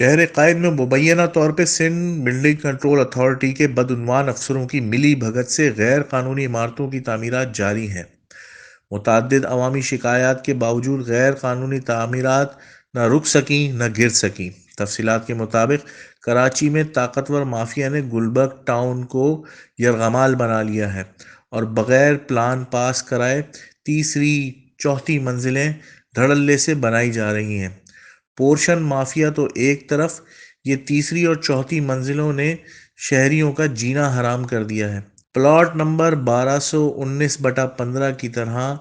شہر قائد میں مبینہ طور پہ سندھ بلڈنگ کنٹرول اتھارٹی کے بدعنوان افسروں کی ملی بھگت سے غیر قانونی عمارتوں کی تعمیرات جاری ہیں۔ متعدد عوامی شکایات کے باوجود غیر قانونی تعمیرات نہ رک سکیں نہ گر سکیں۔ تفصیلات کے مطابق کراچی میں طاقتور مافیا نے گلبرگ ٹاؤن کو یرغمال بنا لیا ہے اور بغیر پلان پاس کرائے تیسری چوتھی منزلیں دھڑلے سے بنائی جا رہی ہیں۔ پورشن مافیا تو ایک طرف، یہ تیسری اور چوتھی منزلوں نے شہریوں کا جینا حرام کر دیا ہے۔ پلاٹ نمبر 1219/15 کی طرح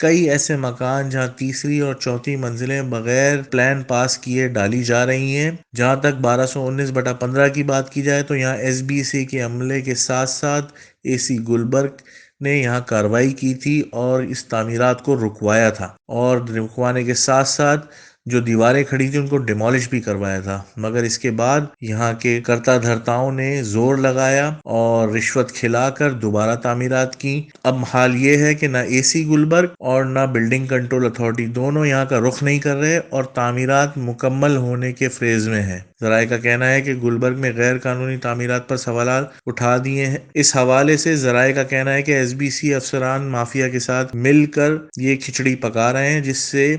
کئی ایسے مکان جہاں تیسری اور چوتھی منزلیں بغیر پلان پاس کیے ڈالی جا رہی ہیں۔ جہاں تک 1219/15 کی بات کی جائے تو یہاں ایس بی سی کے عملے کے ساتھ ساتھ اے سی گلبرگ نے یہاں کارروائی کی تھی اور اس تعمیرات کو رکوایا تھا، اور رکوانے کے ساتھ ساتھ جو دیواریں کھڑی تھیں ان کو ڈیمالش بھی کروایا تھا، مگر اس کے بعد یہاں کے کرتا دھرتاؤں نے زور لگایا اور رشوت کھلا کر دوبارہ تعمیرات کی۔ اب حال یہ ہے کہ نہ اے سی گلبرگ اور نہ بلڈنگ کنٹرول اتھارٹی دونوں یہاں کا رخ نہیں کر رہے اور تعمیرات مکمل ہونے کے فیز میں ہیں۔ ذرائع کا کہنا ہے کہ گلبرگ میں غیر قانونی تعمیرات پر سوالات اٹھا دیے ہیں۔ اس حوالے سے ذرائع کا کہنا ہے کہ ایس بی سی افسران مافیا کے ساتھ مل کر یہ کھچڑی پکا رہے ہیں، جس سے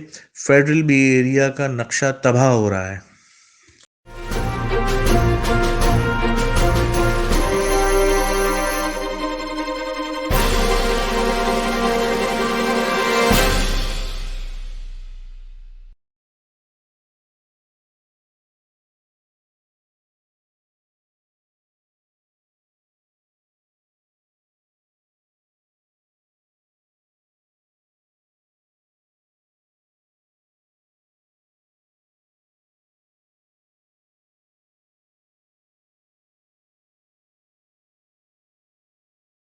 فیڈرل بے ایریا کا نقشہ تباہ ہو رہا ہے۔